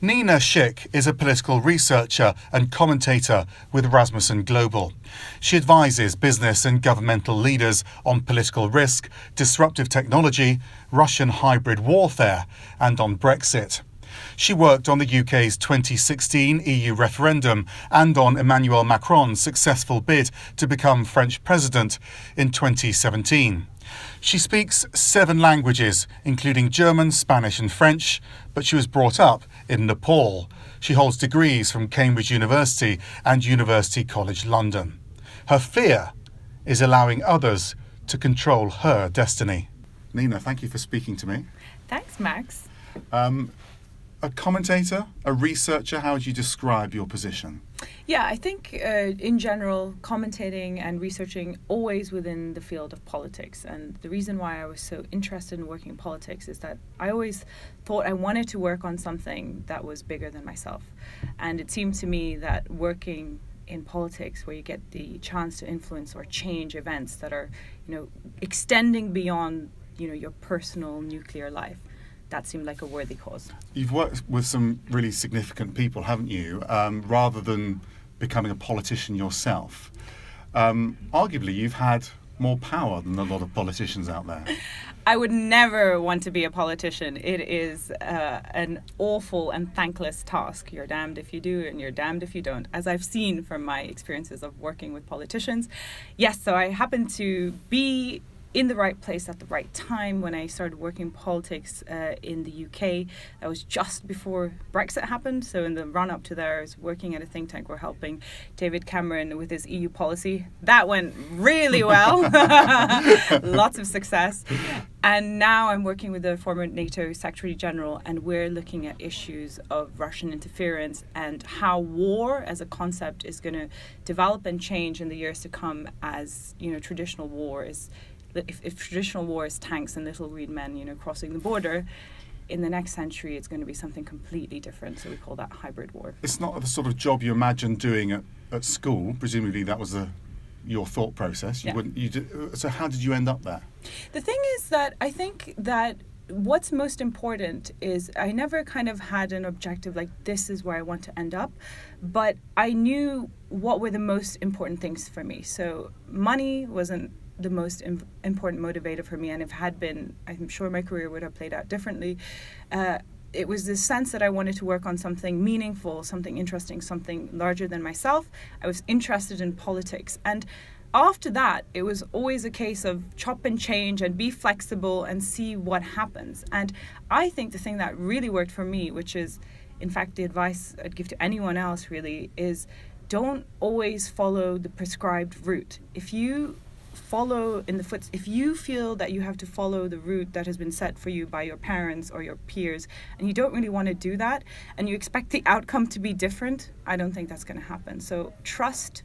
Nina Schick is a political researcher and commentator with Rasmussen Global. She advises business and governmental leaders on political risk, disruptive technology, Russian hybrid warfare, and on Brexit. She worked on the UK's 2016 EU referendum and on Emmanuel Macron's successful bid to become French president in 2017. She speaks 7 languages, including German, Spanish and French, but she was brought up in Nepal. She holds degrees from Cambridge University and University College London. Her fear is allowing others to control her destiny. Nina, thank you for speaking to me. Thanks, Max. A commentator, a researcher, how would you describe your position? Yeah, I think in general, commentating and researching always within the field of politics. And the reason why I was so interested in working in politics is that I always thought I wanted to work on something that was bigger than myself. And it seemed to me that working in politics, where you get the chance to influence or change events that are, extending beyond, your personal nuclear life, that seemed like a worthy cause. You've worked with some really significant people, haven't you? Rather than becoming a politician yourself. Arguably, you've had more power than a lot of politicians out there. I would never want to be a politician. It is an awful and thankless task. You're damned if you do and you're damned if you don't, as I've seen from my experiences of working with politicians. Yes, so I happen to be in the right place at the right time when I started working politics in the UK. That was just before Brexit happened. So in the run-up to there, I was working at a think tank. We're helping David Cameron with his EU policy. That went really well. Lots of success. And now I'm working with the former NATO Secretary General, and we're looking at issues of Russian interference and how war as a concept is going to develop and change in the years to come as, traditional war is... If traditional war is tanks and little green men, crossing the border, in the next century it's going to be something completely different. So we call that hybrid war. It's not the sort of job you imagined doing at school. Presumably that was your thought process. So how did you end up there? The thing is that I think that what's most important is I never kind of had an objective like this is where I want to end up, but I knew what were the most important things for me. So money wasn't the most important motivator for me, and if had been, I'm sure my career would have played out differently. It was this sense that I wanted to work on something meaningful, something interesting, something larger than myself. I was interested in politics, and after that it was always a case of chop and change and be flexible and see what happens. And I think the thing that really worked for me, which is in fact the advice I'd give to anyone else really, is don't always follow the prescribed route. If you feel that you have to follow the route that has been set for you by your parents or your peers, and you don't really want to do that, and you expect the outcome to be different, I don't think that's going to happen. So trust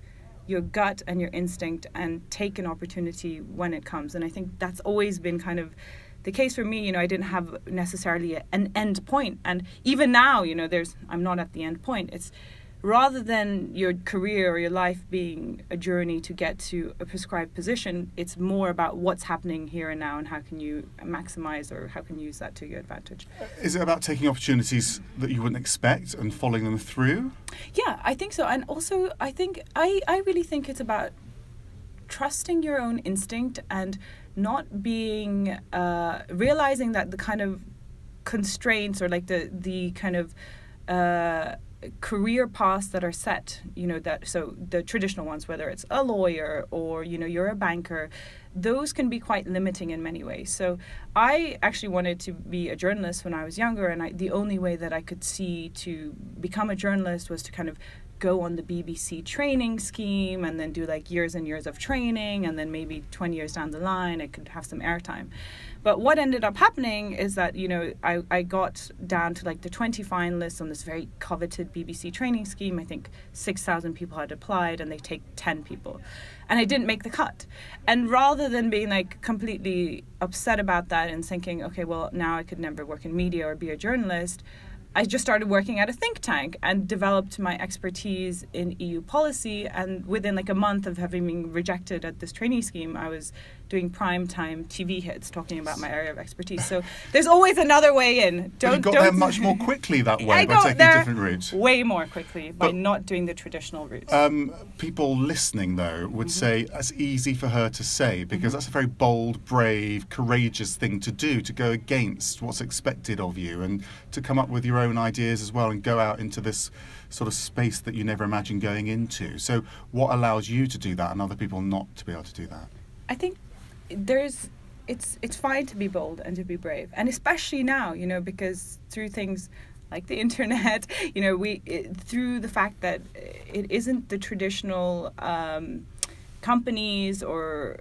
your gut and your instinct and take an opportunity when it comes. And I think that's always been kind of the case for me. I didn't have necessarily an end point. And even now, I'm not at the end point. It's rather than your career or your life being a journey to get to a prescribed position, it's more about what's happening here and now and how can you maximize or how can you use that to your advantage. Is it about taking opportunities that you wouldn't expect and following them through? Yeah, I think so. And also, I think I really think it's about trusting your own instinct and not being realizing that the kind of constraints or like the kind of career paths that are set, so the traditional ones, whether it's a lawyer or, you're a banker, those can be quite limiting in many ways. So I actually wanted to be a journalist when I was younger, and the only way that I could see to become a journalist was to kind of go on the BBC training scheme and then do like years and years of training, and then maybe 20 years down the line I could have some airtime. But what ended up happening is that, I got down to like the 20 finalists on this very coveted BBC training scheme. I think 6,000 people had applied and they take 10 people. And I didn't make the cut. And rather than being like completely upset about that and thinking, okay, well, now I could never work in media or be a journalist, I just started working at a think tank and developed my expertise in EU policy. And within like a month of having been rejected at this training scheme, I was doing primetime TV hits, talking about my area of expertise. So there's always another way in. But you got there much more quickly that way by taking a different route. Way more quickly by not doing the traditional route. People listening, though, would say that's easy for her to say, because that's a very bold, brave, courageous thing to do, to go against what's expected of you and to come up with your own ideas as well and go out into this sort of space that you never imagined going into. So what allows you to do that and other people not to be able to do that? I think it's fine to be bold and to be brave, and especially now, because through things like the internet, through the fact that it isn't the traditional companies or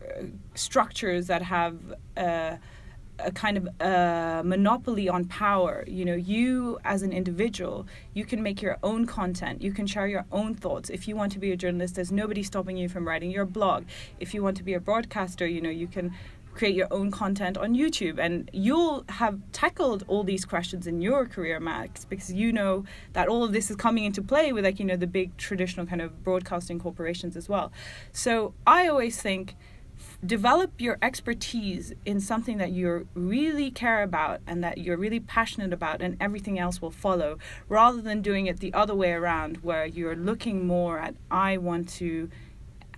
structures that have a kind of monopoly on power. You as an individual, you can make your own content. You can share your own thoughts. If you want to be a journalist, there's nobody stopping you from writing your blog. If you want to be a broadcaster, you can create your own content on YouTube, and you'll have tackled all these questions in your career, Max, because you know that all of this is coming into play with the big traditional kind of broadcasting corporations as well. So I always think, develop your expertise in something that you really care about and that you're really passionate about, and everything else will follow, rather than doing it the other way around, where you're looking more at, I want to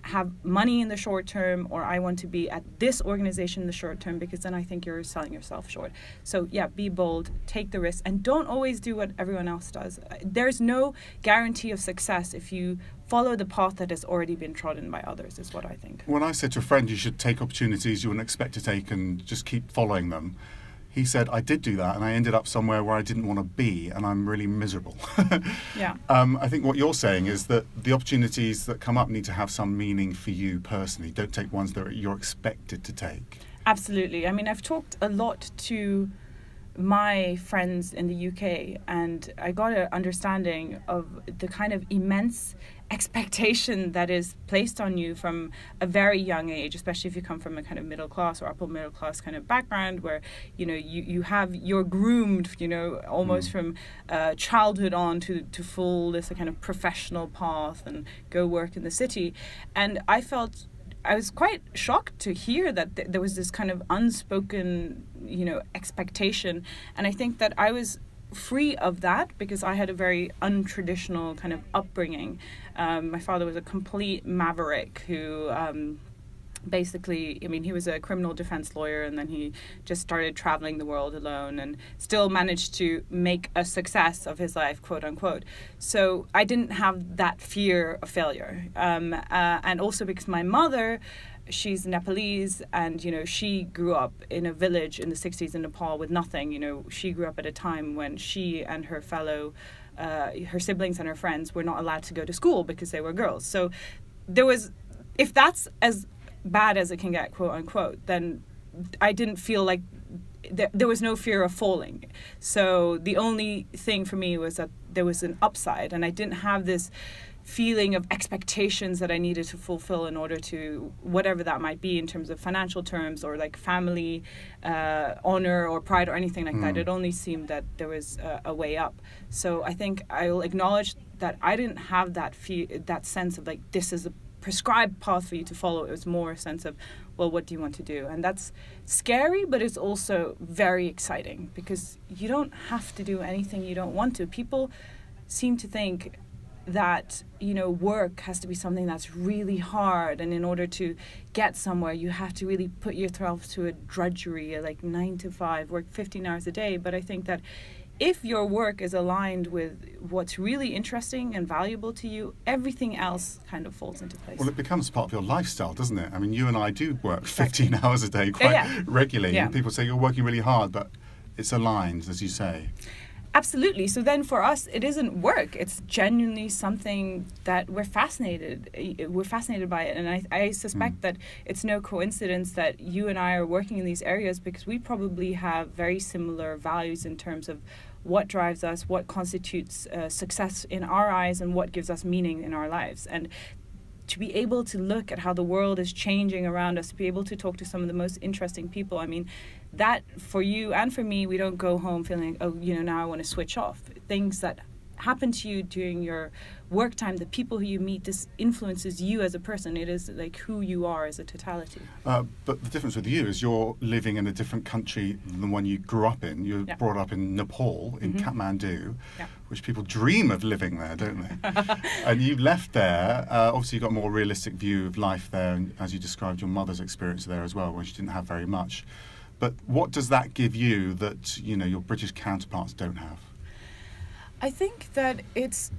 have money in the short term, or I want to be at this organization in the short term, because then I think you're selling yourself short. So yeah, be bold, take the risk, and don't always do what everyone else does. There's no guarantee of success if you follow the path that has already been trodden by others, is what I think. When I said to a friend you should take opportunities you wouldn't expect to take and just keep following them, he said, I did do that, and I ended up somewhere where I didn't want to be, and I'm really miserable. Yeah. I think what you're saying is that the opportunities that come up need to have some meaning for you personally. Don't take ones that you're expected to take. Absolutely. I mean, I've talked a lot to my friends in the UK, and I got an understanding of the kind of immense expectation that is placed on you from a very young age, especially if you come from a kind of middle class or upper middle class kind of background, where you're groomed almost from childhood on to full this kind of professional path and go work in the city. And I was quite shocked to hear that there was this kind of unspoken expectation, and I think that I was free of that because I had a very untraditional kind of upbringing. My father was a complete maverick who basically, he was a criminal defense lawyer, and then he just started traveling the world alone and still managed to make a success of his life, quote unquote. So I didn't have that fear of failure. And also because my mother, she's Nepalese, and she grew up in a village in the 60s in Nepal with nothing. She grew up at a time when she and her fellow her siblings and her friends were not allowed to go to school because they were girls. So there was, if that's as bad as it can get, quote unquote, then I didn't feel like there was no fear of falling. So the only thing for me was that there was an upside, and I didn't have this feeling of expectations that I needed to fulfill in order to whatever that might be in terms of financial terms or like family honor or pride or anything like that. It only seemed that there was a way up. So I think I'll acknowledge that I didn't have that sense of like, this is a prescribed path for you to follow. It was more a sense of, well, what do you want to do? And that's scary, but it's also very exciting because you don't have to do anything you don't want to. People seem to think that, work has to be something that's really hard, and in order to get somewhere, you have to really put yourself to a drudgery, like 9 to 5, work 15 hours a day. But I think that if your work is aligned with what's really interesting and valuable to you, everything else kind of falls into place. Well, it becomes part of your lifestyle, doesn't it? I mean, you and I do work 15 hours a day quite regularly. Yeah. And people say you're working really hard, but it's aligned, as you say. Absolutely. So then for us, it isn't work. It's genuinely something that we're fascinated by it. And I suspect that it's no coincidence that you and I are working in these areas because we probably have very similar values in terms of what drives us, what constitutes success in our eyes, and what gives us meaning in our lives. And to be able to look at how the world is changing around us, to be able to talk to some of the most interesting people. I mean, that for you and for me, we don't go home feeling, now I want to switch off. Things that happen to you during your work time, the people who you meet, this influences you as a person. It is like who you are as a totality. But the difference with you is you're living in a different country than the one you grew up in. You were brought up in Nepal, in Kathmandu, which people dream of living there, don't they? And you left there. Obviously, you got a more realistic view of life there, and as you described your mother's experience there as well, when she didn't have very much. But what does that give you that, you know, your British counterparts don't have? I think that this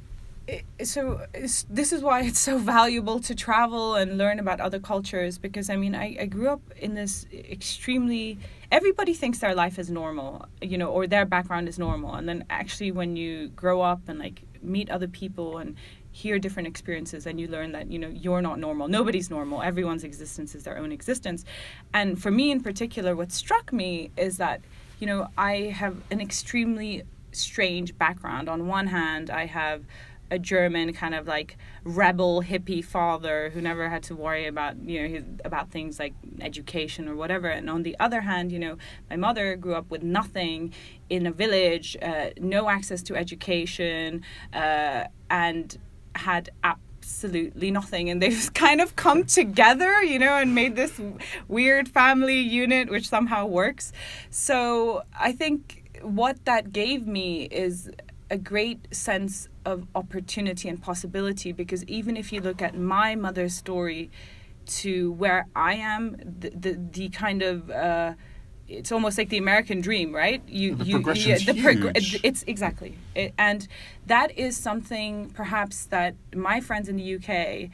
is why it's so valuable to travel and learn about other cultures, because I mean I grew up in this extremely, everybody thinks their life is normal, you know, or their background is normal, and then actually when you grow up and like meet other people and hear different experiences, and you learn that, you know, you're not normal, nobody's normal, everyone's existence is their own existence. And for me in particular, what struck me is that, you know, I have an extremely strange background. On one hand, I have a German kind of like rebel hippie father who never had to worry about, you know, about things like education or whatever. And on the other hand, you know, my mother grew up with nothing in a village, no access to education, and had absolutely nothing. And they've kind of come together, you know, and made this weird family unit, which somehow works. So I think what that gave me is a great sense of opportunity and possibility, because even if you look at my mother's story to where I am, the kind of it's almost like the American dream, right? It's exactly, and that is something perhaps that my friends in the UK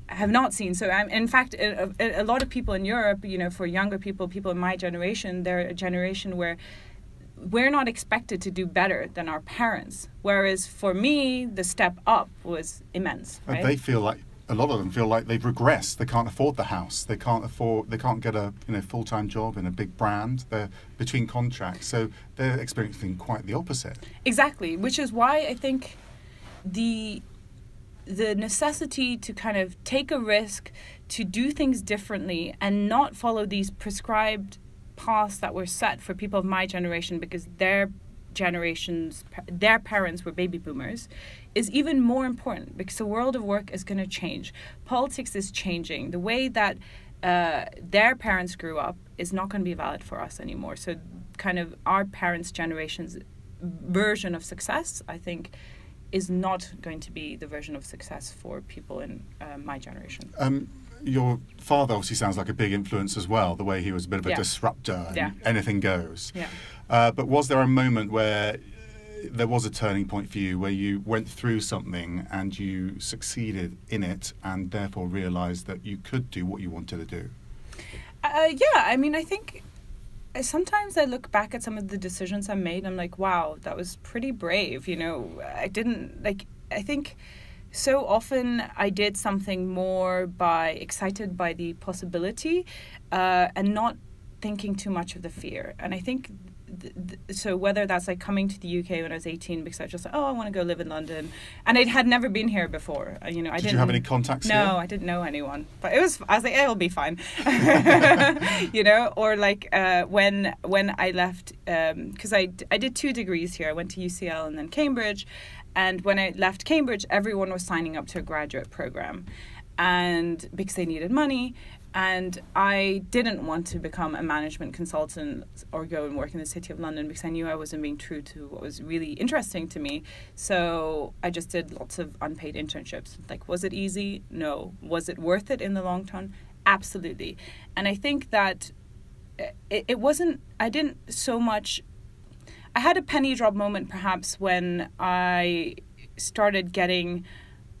have not seen. So in fact, a lot of people in Europe, you know, for younger people in my generation, they're a generation where we're not expected to do better than our parents. Whereas for me, the step up was immense. Right? And they feel like, a lot of them feel like they've regressed. They can't afford the house. They can't get a, you know, full-time job in a big brand. They're between contracts. So they're experiencing quite the opposite. Exactly, which is why I think the necessity to kind of take a risk, to do things differently and not follow these prescribed paths that were set for people of my generation, because their parents were baby boomers, is even more important, because the world of work is going to change. Politics is changing. The way that their parents grew up is not going to be valid for us anymore. So kind of our parents' generation's version of success, I think, is not going to be the version of success for people in my generation. Your father obviously sounds like a big influence as well, the way he was a bit of a disruptor and anything goes. But was there a moment where there was a turning point for you, where you went through something and you succeeded in it and therefore realised that you could do what you wanted to do? I mean, I think sometimes I look back at some of the decisions I made, I'm like, wow, that was pretty brave, you know. I think so often I did something more excited by the possibility and not thinking too much of the fear. And I think so whether that's like coming to the UK when I was 18 because I just I want to go live in London, and I had never been here before. You know, did you have any contacts here? No, I didn't know anyone, but I was like, it'll be fine. You know, or like when I left, because I did 2 degrees here. I went to UCL and then Cambridge, and when I left Cambridge, everyone was signing up to a graduate program, and because they needed money. And I didn't want to become a management consultant or go and work in the City of London because I knew I wasn't being true to what was really interesting to me. So I just did lots of unpaid internships. Like, was it easy? No. Was it worth it in the long term? Absolutely. And I think that it wasn't, I didn't so much, I had a penny drop moment perhaps when I started getting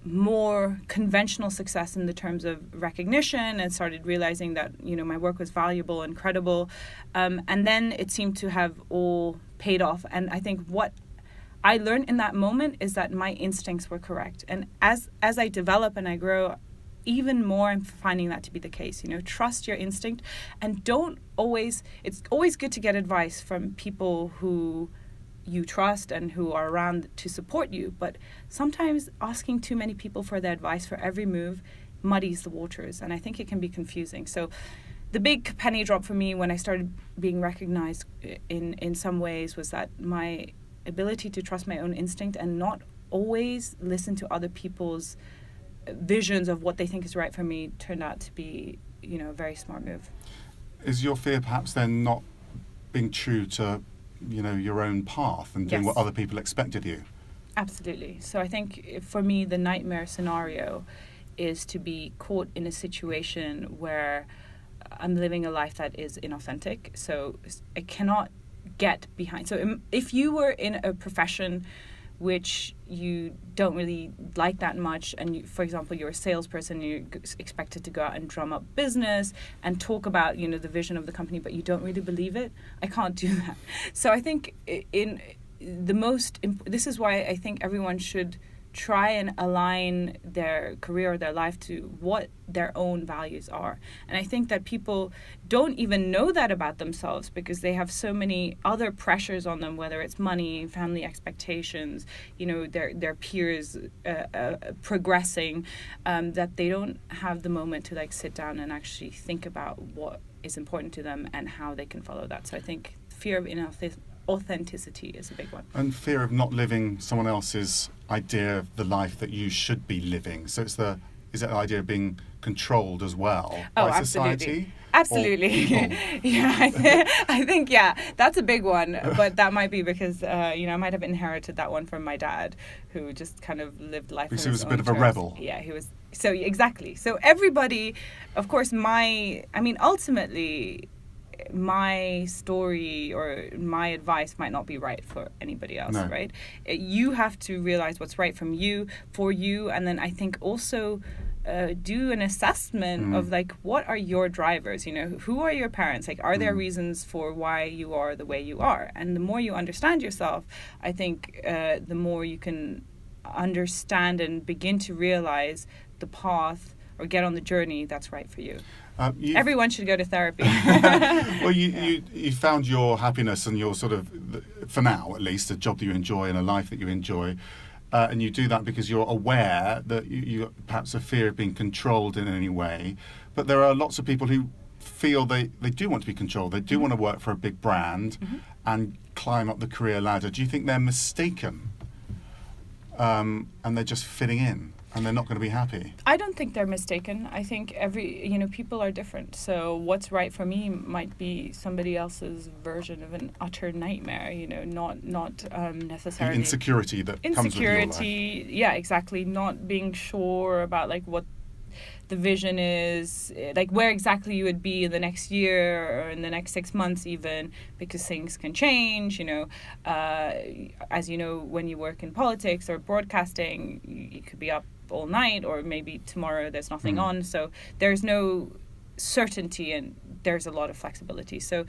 more conventional success in the terms of recognition and started realizing that, you know, my work was valuable and credible. And then it seemed to have all paid off. And I think what I learned in that moment is that my instincts were correct. And as I develop and I grow, even more I'm finding that to be the case. You know, trust your instinct and it's always good to get advice from people who you trust and who are around to support you, but sometimes asking too many people for their advice for every move muddies the waters, and I think it can be confusing. So the big penny drop for me when I started being recognized in some ways was that my ability to trust my own instinct and not always listen to other people's visions of what they think is right for me turned out to be, a very smart move. Is your fear perhaps then not being true to, your own path and doing Yes. what other people expect of you? Absolutely. So I think for me, the nightmare scenario is to be caught in a situation where I'm living a life that is inauthentic. So I cannot get behind. So if you were in a profession which you don't really like that much, and you, for example, you're a salesperson, you're expected to go out and drum up business and talk about, the vision of the company, but you don't really believe it, I can't do that. So I think this is why I think everyone should try and align their career or their life to what their own values are. And I think that people don't even know that about themselves because they have so many other pressures on them, whether it's money, family expectations, their peers progressing, that they don't have the moment to sit down and actually think about what is important to them and how they can follow that. So I think fear of authenticity is a big one. And fear of not living someone else's idea of the life that you should be living. So is that the idea of being controlled as well by society? Absolutely. Yeah, I think, that's a big one. But that might be because, I might have inherited that one from my dad, who just kind of lived life. Because he was a bit of a rebel. Yeah, he was. So exactly. So everybody, of course, ultimately, my story or my advice might not be right for anybody else, no. Right? You have to realize what's right for you, and then I think also do an assessment of what are your drivers, who are your parents, are there reasons for why you are the way you are? And the more you understand yourself, I think the more you can understand and begin to realize the path or get on the journey that's right for you. Everyone should go to therapy. Well, you found your happiness and your sort of, for now at least, a job that you enjoy and a life that you enjoy. And you do that because you're aware that you perhaps a fear of being controlled in any way. But there are lots of people who feel they do want to be controlled. They do want to work for a big brand and climb up the career ladder. Do you think they're mistaken? And they're just fitting in? And they're not going to be happy? I don't think they're mistaken. I think people are different. So what's right for me might be somebody else's version of an utter nightmare, not necessarily... The insecurity that comes with your life. Yeah, exactly. Not being sure about what the vision is, where exactly you would be in the next year or in the next 6 months even, because things can change, as you know, when you work in politics or broadcasting, you could be up all night, or maybe tomorrow there's nothing on. So there's no certainty and there's a lot of flexibility. So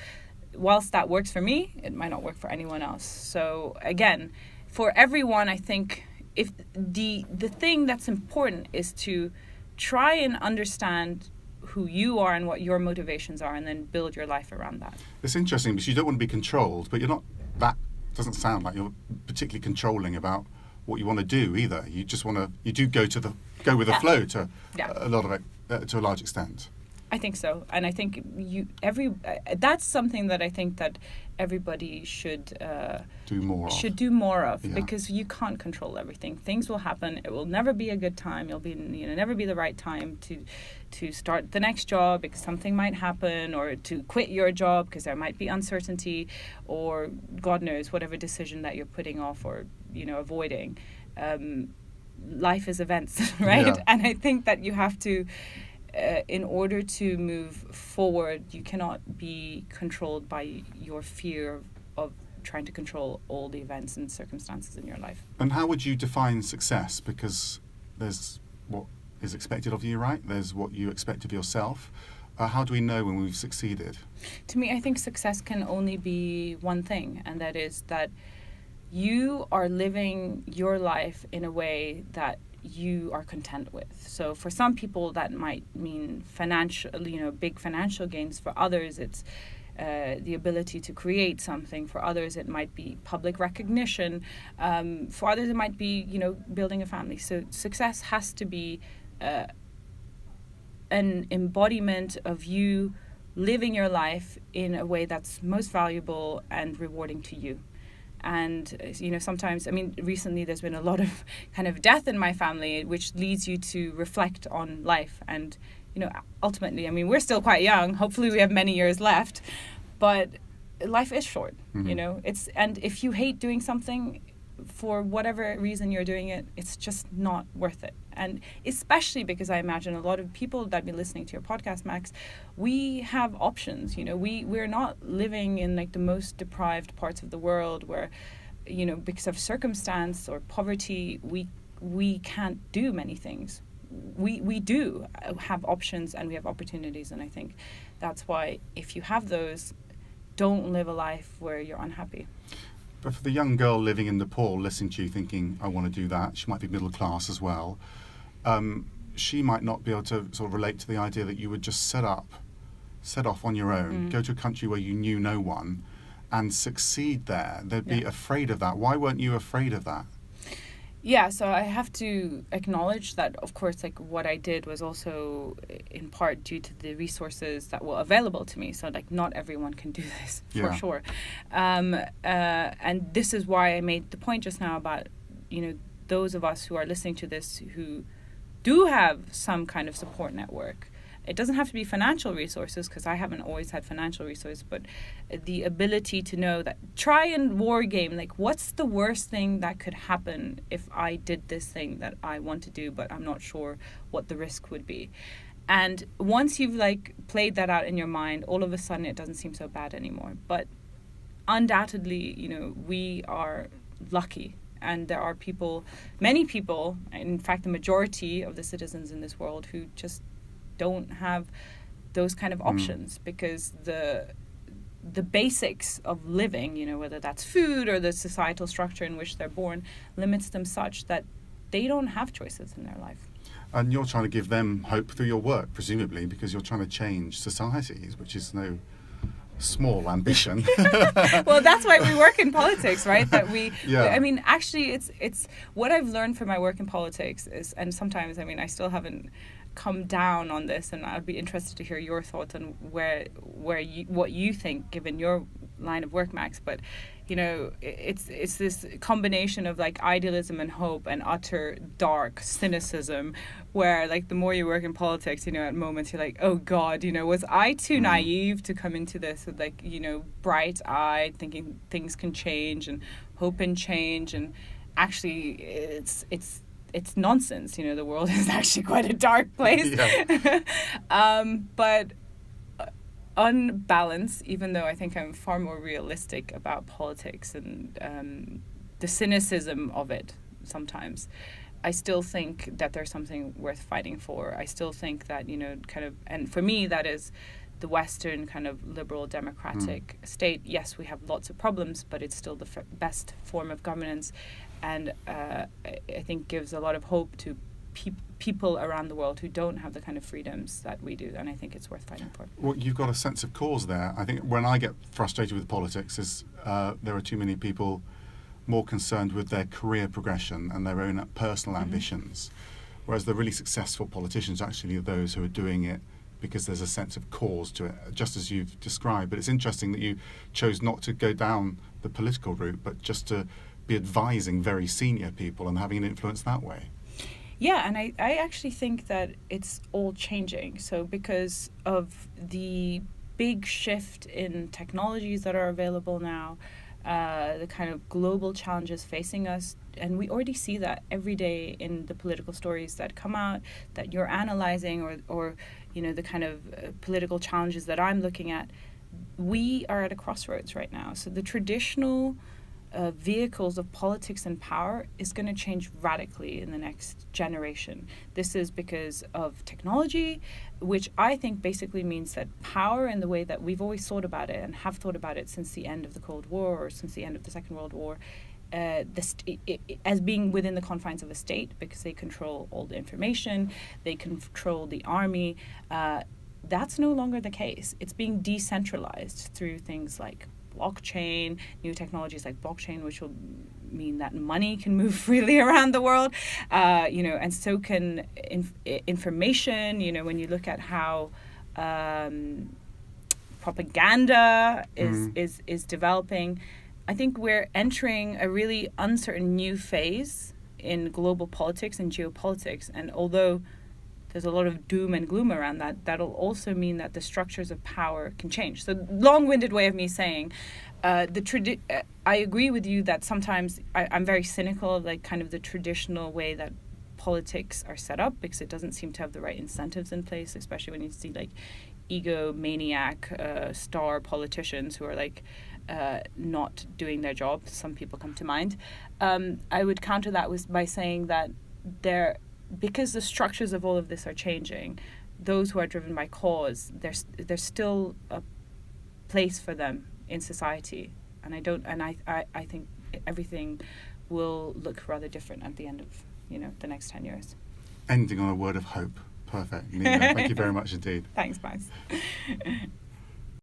whilst that works for me, it might not work for anyone else. So again, for everyone, I think if the thing that's important is to try and understand who you are and what your motivations are, and then build your life around that. It's interesting because you don't want to be controlled, but you're not. That doesn't sound like you're particularly controlling about what you want to do either. You just want to. You do go with the flow to a lot of it, to a large extent. I think so, and I think that's something that I think that everybody should do more of, because you can't control everything. Things will happen. It will never be a good time. It'll be never be the right time to start the next job because something might happen, or to quit your job because there might be uncertainty, or God knows whatever decision that you're putting off or avoiding. Life is events, right? Yeah. And I think that you have to. In order to move forward, you cannot be controlled by your fear of trying to control all the events and circumstances in your life. And how would you define success? Because there's what is expected of you, right? There's what you expect of yourself. How do we know when we've succeeded? To me, I think success can only be one thing, and that is that you are living your life in a way that you are content with. So for some people that might mean big financial gains. For others it's the ability to create something. For others it might be public recognition. For others it might be building a family. So success has to be an embodiment of you living your life in a way that's most valuable and rewarding to you. And, sometimes, recently there's been a lot of kind of death in my family, which leads you to reflect on life. And, ultimately, we're still quite young. Hopefully we have many years left. But life is short, and if you hate doing something, for whatever reason you're doing it, it's just not worth it. And especially because I imagine a lot of people that be listening to your podcast, Max, we have options. We're not living in like the most deprived parts of the world where, because of circumstance or poverty, we can't do many things. We do have options and we have opportunities, and I think that's why if you have those, don't live a life where you're unhappy. But for the young girl living in Nepal, listening to you thinking, I want to do that, she might be middle class as well, she might not be able to sort of relate to the idea that you would just set off on your own, go to a country where you knew no one and succeed there. They'd be afraid of that. Why weren't you afraid of that? Yeah, so I have to acknowledge that, of course, like what I did was also in part due to the resources that were available to me. So like not everyone can do this for sure. And this is why I made the point just now about, those of us who are listening to this who do have some kind of support network. It doesn't have to be financial resources, because I haven't always had financial resources, but the ability to know that, try and war game, like what's the worst thing that could happen if I did this thing that I want to do, but I'm not sure what the risk would be. And once you've like played that out in your mind, all of a sudden it doesn't seem so bad anymore. But undoubtedly, we are lucky. And there are many people, in fact, the majority of the citizens in this world who just don't have those kind of options, because the basics of living, whether that's food or the societal structure in which they're born, limits them such that they don't have choices in their life. And you're trying to give them hope through your work, presumably, because you're trying to change societies, which is no small ambition. Well, that's why we work in politics, right? Actually, it's what I've learned from my work in politics is, and sometimes, I still haven't come down on this, and I'd be interested to hear your thoughts on what you think, given your line of work, Max. But it's this combination of like idealism and hope and utter dark cynicism, where like the more you work in politics, at moments you're like, oh God, was I too naive to come into this with like, bright-eyed, thinking things can change and hope and change, and actually it's nonsense. The world is actually quite a dark place. But on balance, even though I think I'm far more realistic about politics and the cynicism of it sometimes, I still think that there's something worth fighting for. I still think that, and for me, that is the Western kind of liberal democratic state. Yes, we have lots of problems, but it's still the best form of governance. And I think gives a lot of hope to people around the world who don't have the kind of freedoms that we do, and I think it's worth fighting for. Well, you've got a sense of cause there. I think when I get frustrated with politics is there are too many people more concerned with their career progression and their own personal ambitions, whereas the really successful politicians actually are those who are doing it because there's a sense of cause to it, just as you've described. But it's interesting that you chose not to go down the political route, but just to be advising very senior people and having an influence that way. Yeah, and I actually think that it's all changing. So because of the big shift in technologies that are available now, the kind of global challenges facing us, and we already see that every day in the political stories that come out, that you're analyzing, or the kind of political challenges that I'm looking at, we are at a crossroads right now. So the traditional vehicles of politics and power is going to change radically in the next generation. This is because of technology, which I think basically means that power, in the way that we've always thought about it and have thought about it since the end of the Cold War or since the end of the Second World War, as being within the confines of a state, because they control all the information, they control the army. That's no longer the case. It's being decentralized through things like blockchain, new technologies like blockchain, which will mean that money can move freely around the world, and so can information. When you look at how propaganda is developing, I think we're entering a really uncertain new phase in global politics and geopolitics. And although there's a lot of doom and gloom around that, that'll also mean that the structures of power can change. So long-winded way of me saying, I agree with you that sometimes I'm very cynical of like kind of the traditional way that politics are set up, because it doesn't seem to have the right incentives in place, especially when you see like egomaniac star politicians who are like not doing their job. Some people come to mind. I would counter that by saying that because the structures of all of this are changing, those who are driven by cause, there's still a place for them in society, and I think everything will look rather different at the end of the next 10 years. Ending on a word of hope. Perfect. Nina, thank you very much indeed. Thanks, Max.